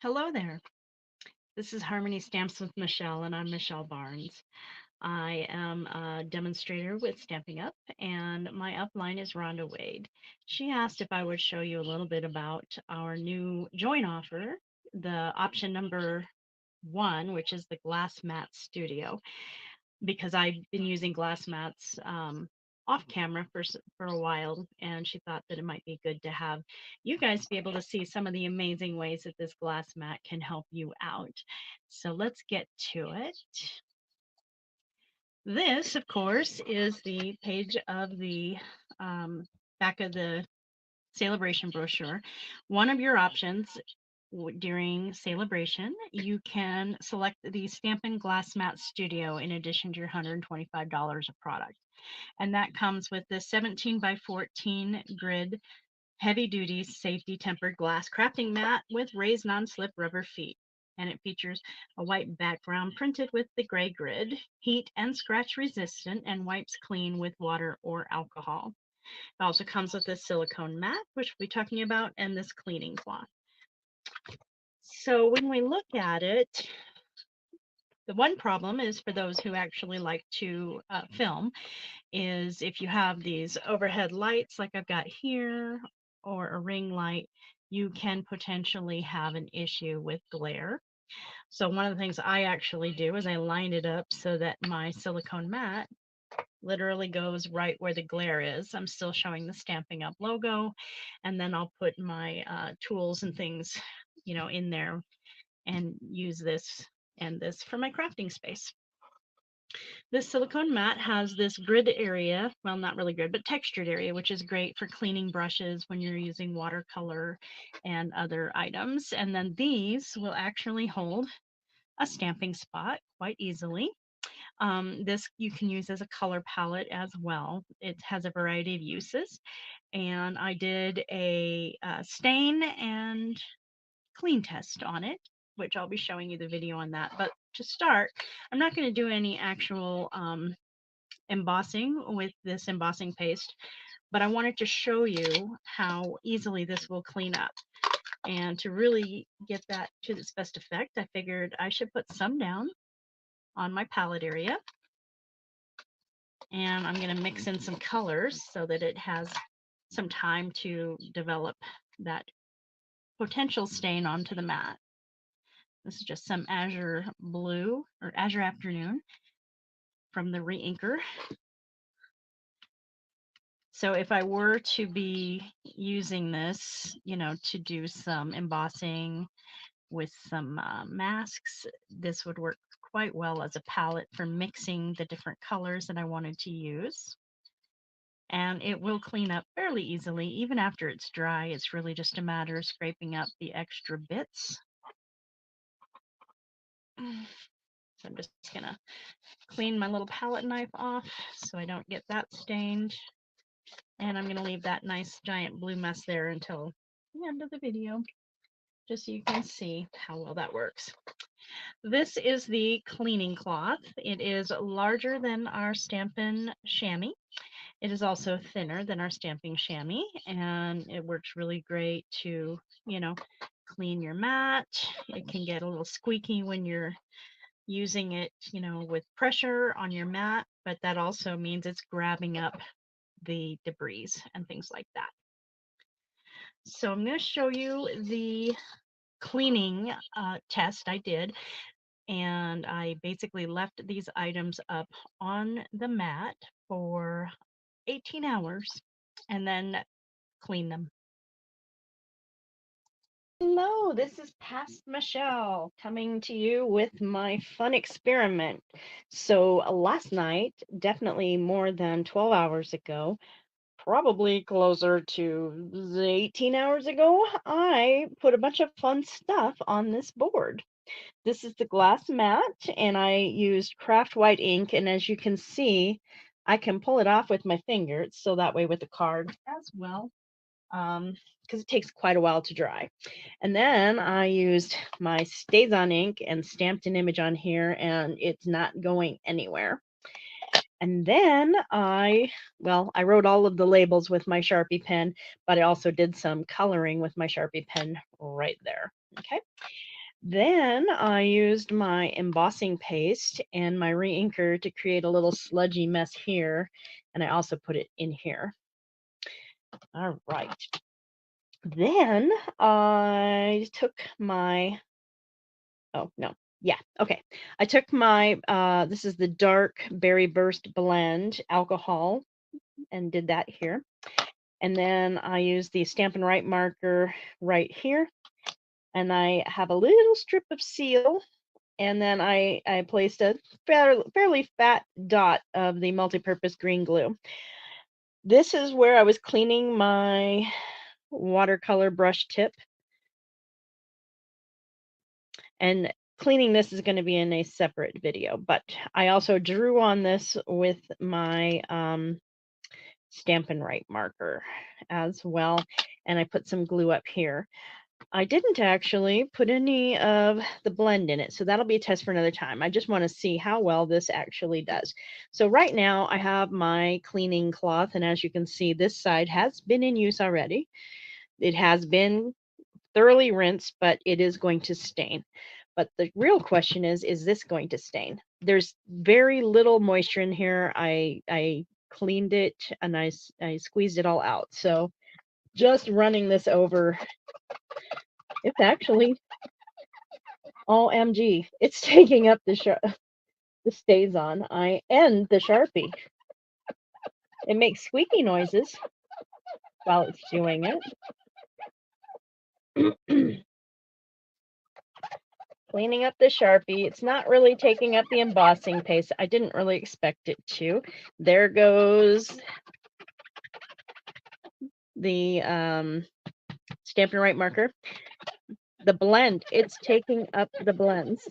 Hello there. This is Harmony Stamps with Michelle, and I'm Michelle Barnes. I am a demonstrator with Stamping Up, and my upline is Rhonda Wade. She asked if I would show you a little bit about our new joint offer, the option number one, which is the Glass Mat Studio, because I've been using glass mats off camera for a while, and she thought that it might be good to have you guys be able to see some of the amazing ways that this glass mat can help you out. So let's get to it. This, of course, is the page of the back of the Sale-A-Bration brochure. One of your options during Sale-A-Bration, you can select the Stampin' Glass Mat Studio in addition to your $125 of product. And that comes with the 17 by 14 grid heavy duty safety tempered glass crafting mat with raised non-slip rubber feet. And it features a white background printed with the gray grid, heat and scratch resistant, and wipes clean with water or alcohol. It also comes with this silicone mat, which we'll be talking about, and this cleaning cloth. So when we look at it, the one problem is for those who actually like to film is if you have these overhead lights like I've got here or a ring light, you can potentially have an issue with glare. So one of the things I actually do is I line it up so that my silicone mat literally goes right where the glare is. I'm still showing the Stamping Up logo, and then I'll put my tools and things, in there and use this and this for my crafting space. This silicone mat has this grid area, well, not really grid, but textured area, which is great for cleaning brushes when you're using watercolor and other items. And then these will actually hold a stamping spot quite easily. This you can use as a color palette as well. It has a variety of uses. And I did a stain and clean test on it, which I'll be showing you the video on that. But to start, I'm not going to do any actual embossing with this embossing paste, but I wanted to show you how easily this will clean up. And to really get that to its best effect, I figured I should put some down on my palette area. And I'm going to mix in some colors so that it has some time to develop that potential stain onto the mat. This is just some Azure Blue or Azure Afternoon from the Reinker. So if I were to be using this, to do some embossing with some masks, this would work quite well as a palette for mixing the different colors that I wanted to use. And it will clean up fairly easily. Even after it's dry, it's really just a matter of scraping up the extra bits. So I'm just gonna clean my little palette knife off so I don't get that stained. And I'm gonna leave that nice giant blue mess there until the end of the video, just so you can see how well that works. This is the cleaning cloth. It is larger than our Stampin' chamois. It is also thinner than our Stamping chamois, and it works really great to, clean your mat. It can get a little squeaky when you're using it, with pressure on your mat, but that also means it's grabbing up the debris and things like that. So I'm going to show you the cleaning test I did, and I basically left these items up on the mat for 18 hours and then clean them. Hello, this is Past Michelle coming to you with my fun experiment. So last night, definitely more than 12 hours ago, probably closer to 18 hours ago, I put a bunch of fun stuff on this board. This is the glass mat, and I used craft white ink, and as you can see, I can pull it off with my finger. It's still that way with the card as well, because it takes quite a while to dry. And then I used my StazOn ink and stamped an image on here, and it's not going anywhere. And then I wrote all of the labels with my Sharpie pen, but I also did some coloring with my Sharpie pen right there. Okay. Then I used my embossing paste and my re-inker to create a little sludgy mess here, and I also put it in here. All right. Then I took my, oh no, yeah, okay. I took my, this is the dark berry burst blend alcohol and did that here. And then I used the Stampin' Right marker right here. And I have a little strip of seal. And then I placed a fairly fat dot of the multi-purpose green glue. This is where I was cleaning my watercolor brush tip. And cleaning this is going to be in a separate video, but I also drew on this with my Stampin' Right marker as well, and I put some glue up here. I didn't actually put any of the blend in it, so that'll be a test for another time. I just want to see how well this actually does. So right now I have my cleaning cloth, and as you can see, this side has been in use already. It has been thoroughly rinsed, but it is going to stain. But the real question is this going to stain? There's very little moisture in here. I cleaned it and I squeezed it all out. So just running this over, it's actually OMG, it's taking up the stays on. I end the Sharpie. It makes squeaky noises while it's doing it. Cleaning up the Sharpie. It's not really taking up the embossing paste. I didn't really expect it to. There goes the Stampin' Right marker. The blend, it's taking up the blends.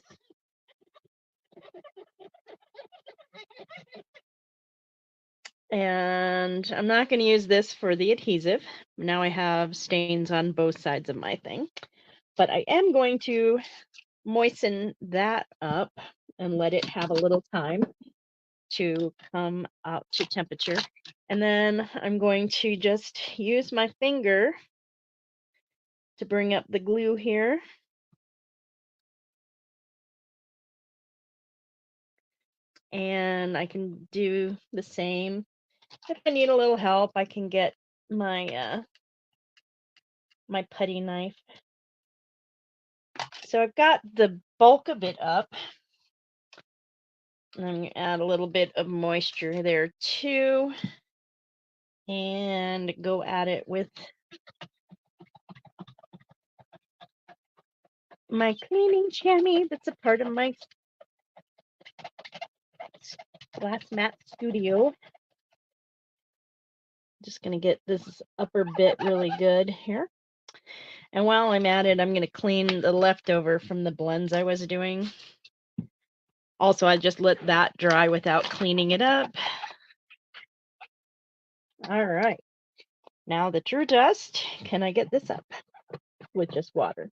And I'm not going to use this for the adhesive. Now I have stains on both sides of my thing. But I am going to moisten that up and let it have a little time to come up to temperature. And then I'm going to just use my finger to bring up the glue here. And I can do the same. If I need a little help, I can get my my putty knife. So I've got the bulk of it up. And I'm going to add a little bit of moisture there too. And go at it with my cleaning chamois that's a part of my glass mat studio. Just going to get this upper bit really good here. And while I'm at it, I'm going to clean the leftover from the blends I was doing. Also, I just let that dry without cleaning it up. All right. Now the true test. Can I get this up with just water?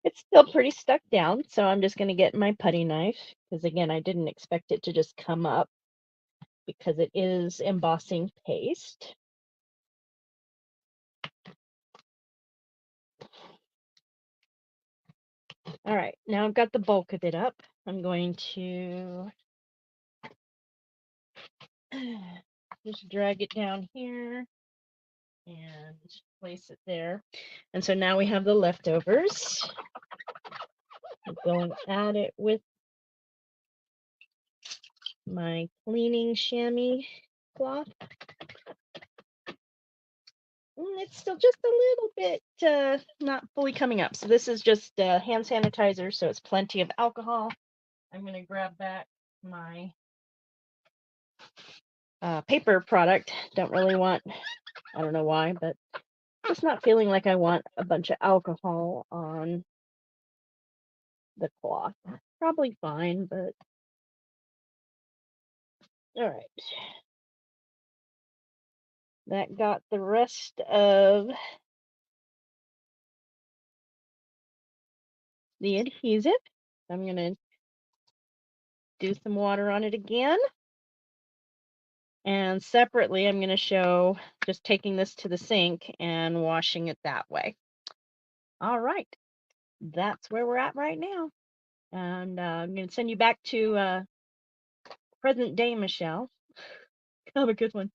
It's still pretty stuck down, so I'm just going to get my putty knife, because again, I didn't expect it to just come up because it is embossing paste. All right, now I've got the bulk of it up. I'm going to just drag it down here and place it there. And so now we have the leftovers. I'm going at it with my cleaning chamois cloth. It's still just a little bit not fully coming up. So this is just hand sanitizer, so it's plenty of alcohol. I'm going to grab back my paper product. Don't really want, I don't know why, but just not feeling like I want a bunch of alcohol on the cloth. Probably fine, but all right. That got the rest of the adhesive. I'm going to do some water on it again. And separately, I'm going to show just taking this to the sink and washing it that way. All right. that's where we're at right now. And I'm going to send you back to present day Michelle. Have a good one.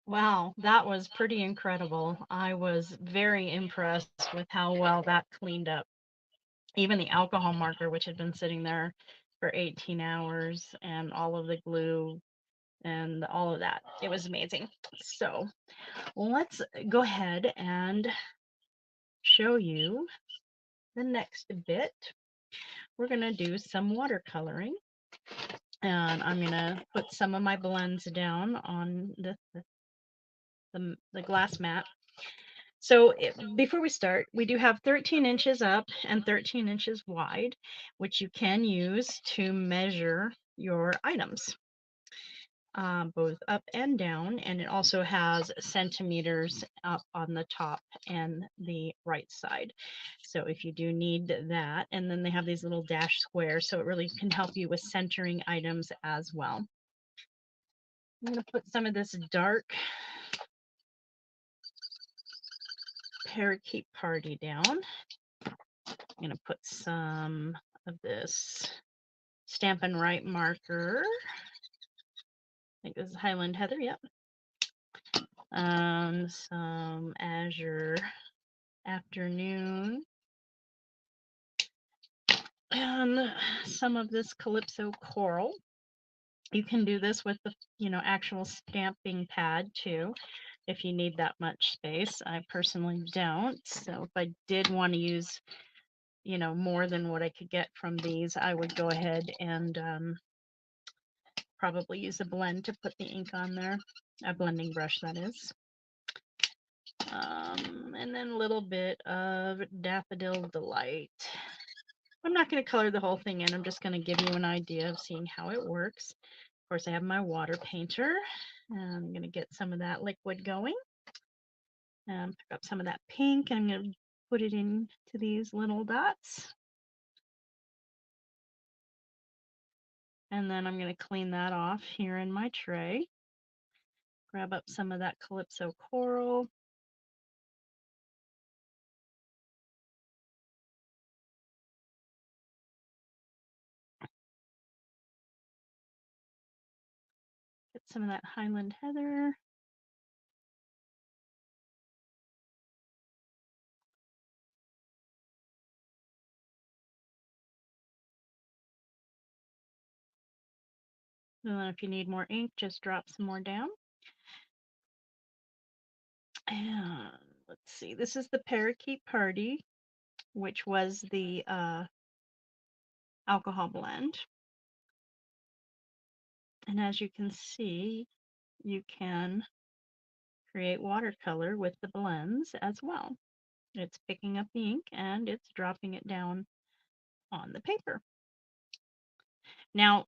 Wow, that was pretty incredible. I was very impressed with how well that cleaned up. Even the alcohol marker, which had been sitting there for 18 hours, and all of the glue and all of that. It was amazing. So let's go ahead and show you the next bit. We're going to do some watercoloring. And I'm going to put some of my blends down on the glass mat. So before we start, we do have 13 inches up and 13 inches wide, which you can use to measure your items, both up and down. And it also has centimeters up on the top and the right side. So if you do need that, and then they have these little dash squares, so it really can help you with centering items as well. I'm going to put some of this dark parakeet party down. I'm going to put some of this Stampin' Right marker. I think this is Highland Heather, yep. Some Azure Afternoon. And some of this Calypso Coral. You can do this with the, actual stamping pad too, if you need that much space. I personally don't. So if I did want to use, more than what I could get from these, I would go ahead and probably use a blend to put the ink on there, a blending brush that is. And then a little bit of Daffodil Delight. I'm not going to color the whole thing in. I'm just going to give you an idea of seeing how it works. Of course, I have my water painter. And I'm going to get some of that liquid going. And pick up some of that pink. And I'm going to put it into these little dots. And then I'm going to clean that off here in my tray. Grab up some of that Calypso Coral. Get some of that Highland Heather. And then if you need more ink, just drop some more down. And let's see, this is the Parakeet Party, which was the alcohol blend. And as you can see, you can create watercolor with the blends as well. It's picking up the ink and it's dropping it down on the paper. Now,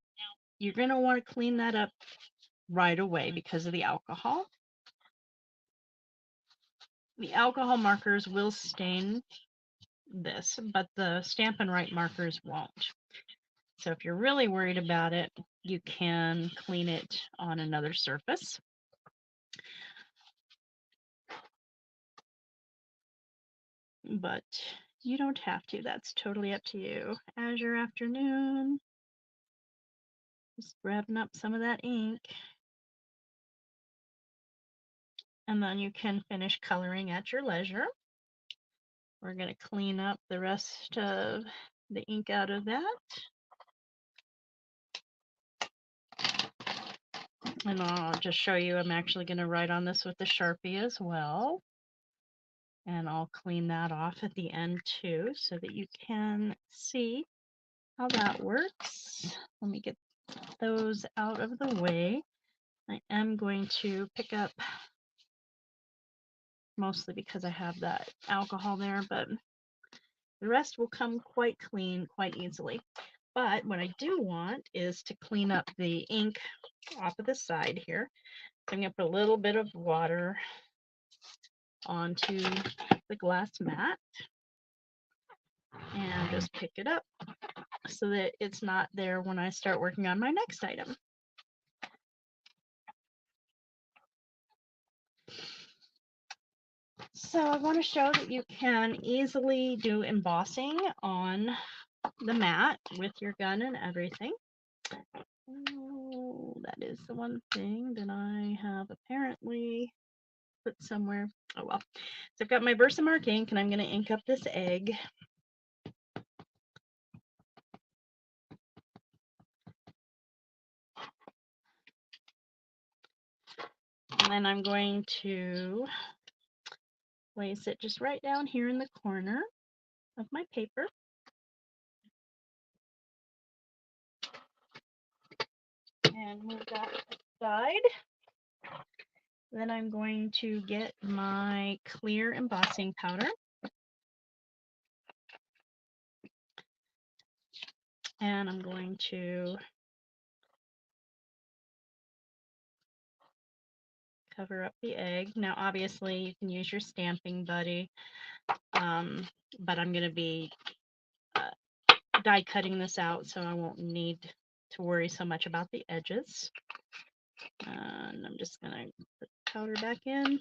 you're going to want to clean that up right away because of the alcohol. The alcohol markers will stain this, but the Stampin' Right markers won't. So if you're really worried about it, you can clean it on another surface. But you don't have to. That's totally up to you. Azure Afternoon. Just grabbing up some of that ink. And then you can finish coloring at your leisure. We're going to clean up the rest of the ink out of that. And I'll just show you, I'm actually going to write on this with the Sharpie as well. And I'll clean that off at the end too, so that you can see how that works. Let me get those out of the way. I am going to pick up, mostly because I have that alcohol there, but the rest will come quite clean quite easily. But what I do want is to clean up the ink off of the side here. I'm going to put a little bit of water onto the glass mat and just pick it up so that it's not there when I start working on my next item. So I want to show that you can easily do embossing on the mat with your gun and everything. Oh, that is the one thing that I have apparently put somewhere. Oh well. So I've got my Versamark ink and I'm going to ink up this egg. And then I'm going to place it just right down here in the corner of my paper. And move that aside. Then I'm going to get my clear embossing powder. And I'm going to cover up the egg. Now, obviously, you can use your stamping buddy, but I'm going to be die cutting this out, so I won't need to worry so much about the edges. And I'm just going to put the powder back in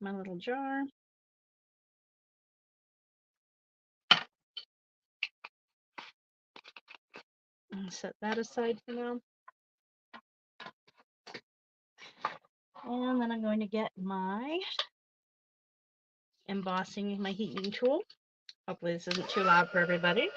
my little jar. And set that aside for now. And then I'm going to get my embossing, my heating tool. Hopefully this isn't too loud for everybody.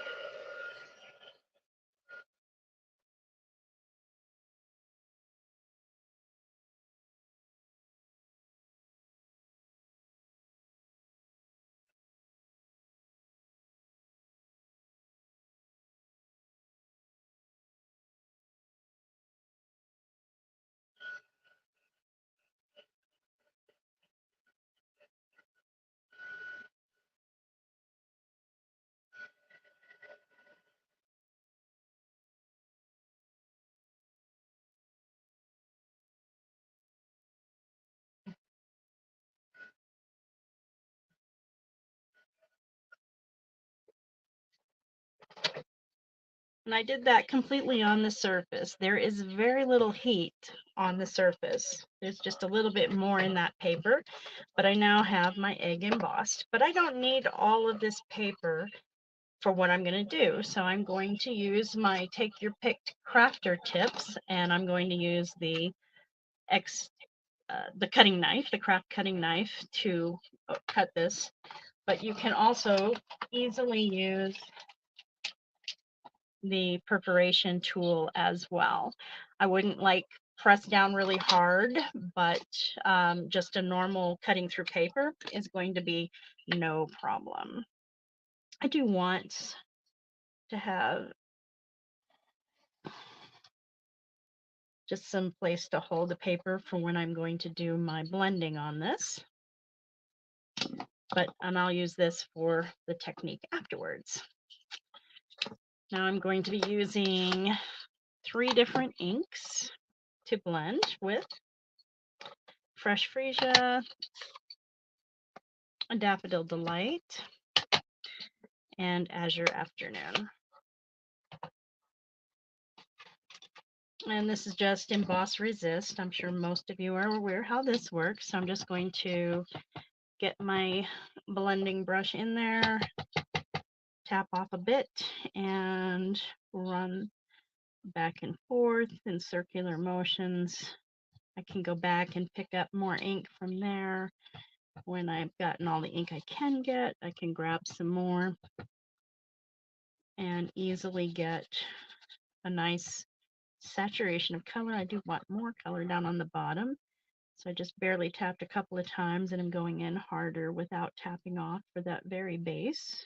And I did that completely on the surface. There is very little heat on the surface. There's just a little bit more in that paper, but I now have my egg embossed. But I don't need all of this paper for what I'm going to do. So I'm going to use my take your picked crafter tips, and I'm going to use the cutting knife, the craft cutting knife, to cut this. But you can also easily use the perforation tool as well. I wouldn't like press down really hard, but just a normal cutting through paper is going to be no problem. I do want to have just some place to hold the paper for when I'm going to do my blending on this. And I'll use this for the technique afterwards. Now I'm going to be using 3 different inks to blend with: Fresh Freesia, Daffodil Delight, and Azure Afternoon. And this is just Emboss Resist. I'm sure most of you are aware how this works. So I'm just going to get my blending brush in there, tap off a bit, and run back and forth in circular motions. I can go back and pick up more ink from there. When I've gotten all the ink I can get, I can grab some more and easily get a nice saturation of color. I do want more color down on the bottom, so I just barely tapped a couple of times, and I'm going in harder without tapping off for that very base.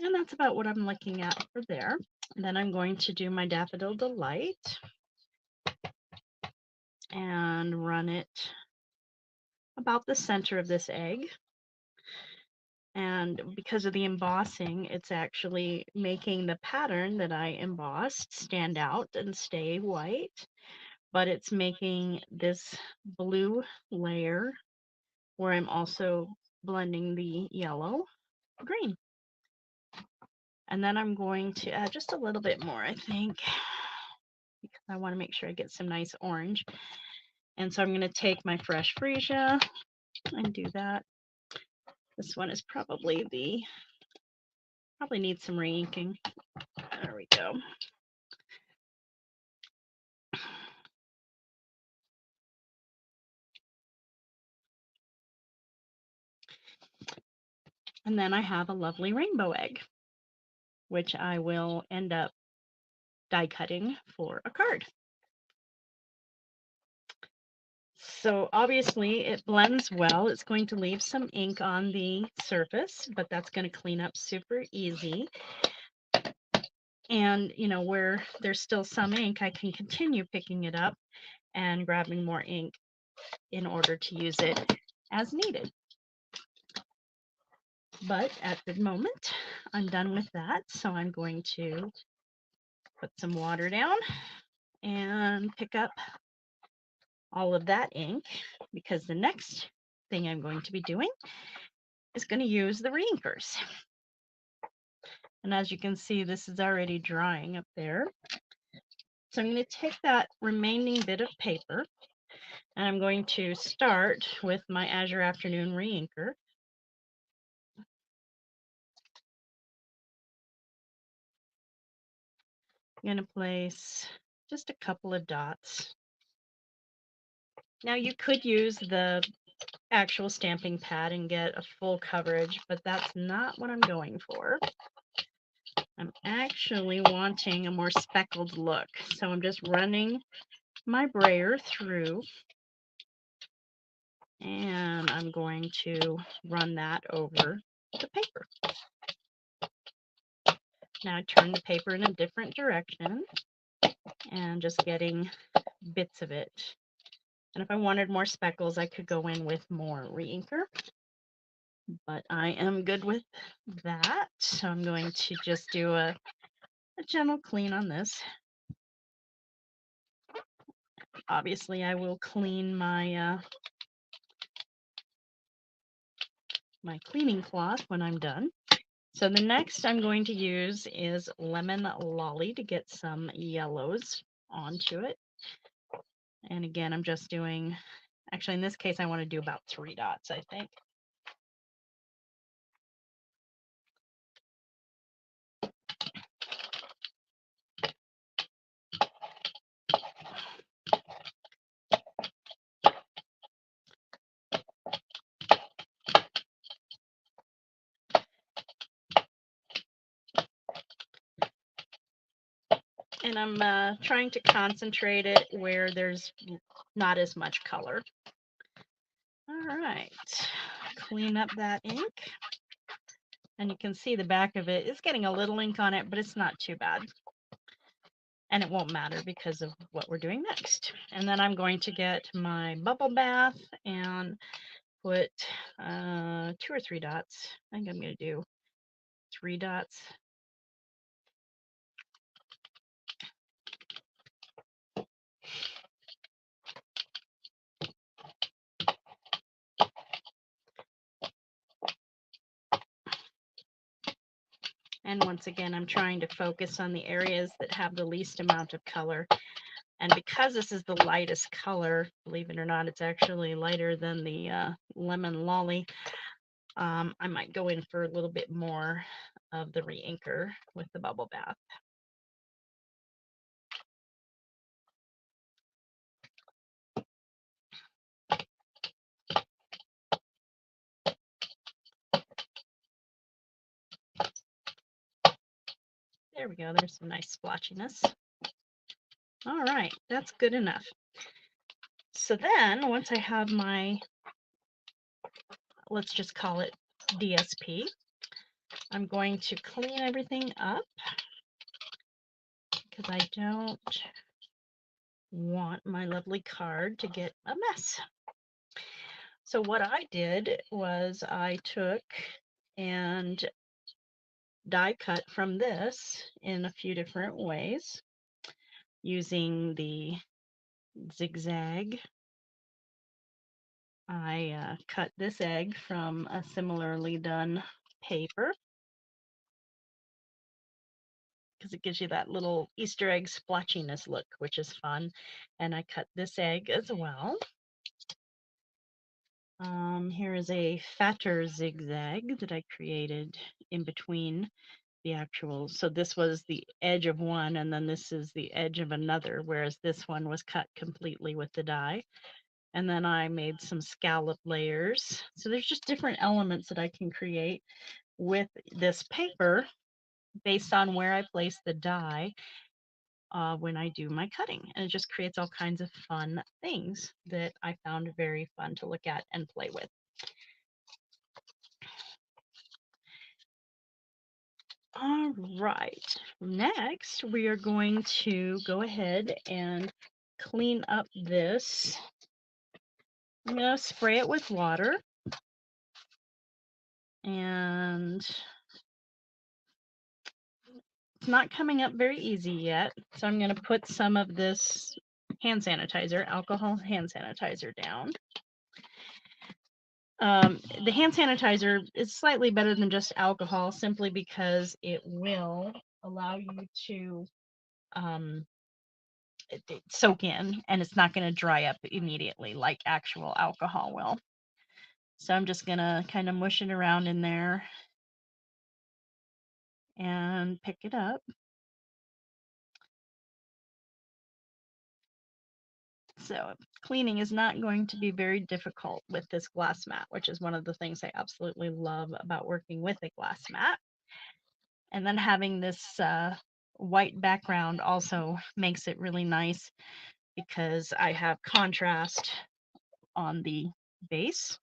And that's about what I'm looking at for there. And then I'm going to do my Daffodil Delight and run it about the center of this egg. And because of the embossing, it's actually making the pattern that I embossed stand out and stay white, but it's making this blue layer where I'm also blending the yellow green. And then I'm going to add just a little bit more, I think, because I want to make sure I get some nice orange. And so I'm going to take my Fresh Freesia and do that. This one is probably needs some re-inking. There we go. And then I have a lovely rainbow egg, which I will end up die cutting for a card. So obviously it blends well. It's going to leave some ink on the surface, but that's going to clean up super easy. And, you know, where there's still some ink, I can continue picking it up and grabbing more ink in order to use it as needed. But at the moment, I'm done with that. So I'm going to put some water down and pick up all of that ink, because the next thing I'm going to be doing is going to use the reinkers. And as you can see, this is already drying up there. So I'm going to take that remaining bit of paper and I'm going to start with my Azure Afternoon reinker. I'm going to place just a couple of dots. Now you could use the actual stamping pad and get a full coverage, but that's not what I'm going for. I'm actually wanting a more speckled look. So I'm just running my brayer through and I'm going to run that over the paper. Now I turn the paper in a different direction and just getting bits of it. And if I wanted more speckles, I could go in with more reinker, but I am good with that. So I'm going to just do a gentle clean on this. Obviously, I will clean my my cleaning cloth when I'm done. So the next I'm going to use is Lemon Lolly to get some yellows onto it. And again, I'm just doing, actually in this case, I want to do about 3 dots, I think. And I'm trying to concentrate it where there's not as much color. All right, clean up that ink. And you can see the back of it is getting a little ink on it, but it's not too bad. And it won't matter because of what we're doing next. And then I'm going to get my bubble bath and put 2 or 3 dots. I think I'm going to do 3 dots. And once again, I'm trying to focus on the areas that have the least amount of color. And because this is the lightest color, believe it or not, it's actually lighter than the Lemon Lolly. I might go in for a little bit more of the reinker with the bubble bath. There we go. There's some nice splotchiness. All right, that's good enough. So then once I have my, let's just call it DSP, I'm going to clean everything up because I don't want my lovely card to get a mess. So what I did was I took and die cut from this in a few different ways using the zigzag. I cut this egg from a similarly done paper because it gives you that little Easter egg splotchiness look, which is fun. And I cut this egg as well. Here is a fatter zigzag that I created in between the actual. So this was the edge of one, and then this is the edge of another, whereas this one was cut completely with the die. And then I made some scallop layers. So there's just different elements that I can create with this paper based on where I place the die when I do my cutting. And it just creates all kinds of fun things that I found very fun to look at and play with. All right, next we are going to go ahead and clean up this. I'm going to spray it with water, and it's not coming up very easy yet, so I'm going to put some of this hand sanitizer, alcohol hand sanitizer, down. The hand sanitizer is slightly better than just alcohol simply because it will allow you to soak in, and it's not going to dry up immediately like actual alcohol will. So I'm just going to kind of mush it around in there and pick it up. So cleaning is not going to be very difficult with this glass mat, which is one of the things I absolutely love about working with a glass mat. And then having this white background also makes it really nice because I have contrast on the base.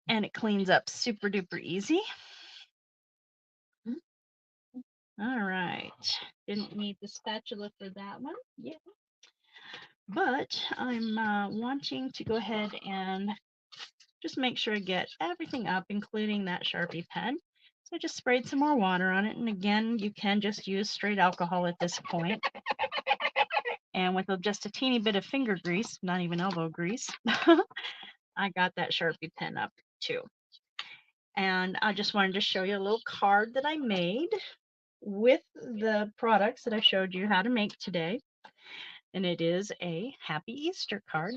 And it cleans up super duper easy. All right. Didn't need the spatula for that one. Yeah. But I'm wanting to go ahead and just make sure I get everything up, including that Sharpie pen. So I just sprayed some more water on it. And again, you can just use straight alcohol at this point. And with just a teeny bit of finger grease, not even elbow grease, I got that Sharpie pen up too. And I just wanted to show you a little card that I made with the products that I showed you how to make today. And it is a Happy Easter card.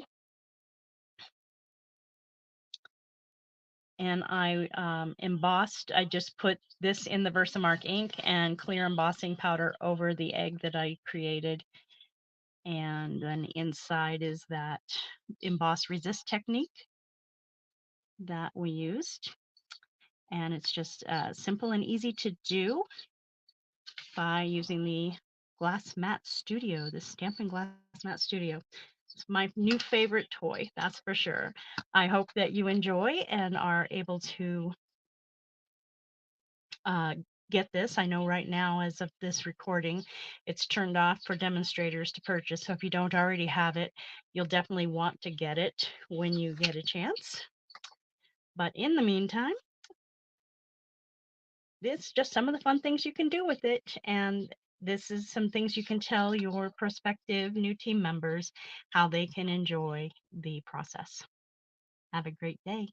And I embossed, I just put this in the Versamark ink and clear embossing powder over the egg that I created. And then inside is that emboss resist technique that we used. And it's just simple and easy to do by using the Glass Mat Studio, the Stampin' Glass Mat Studio. It's my new favorite toy, that's for sure. I hope that you enjoy and are able to get this. I know right now, as of this recording, it's turned off for demonstrators to purchase. So if you don't already have it, you'll definitely want to get it when you get a chance. But in the meantime, it's just some of the fun things you can do with it. And this is some things you can tell your prospective new team members how they can enjoy the process. Have a great day.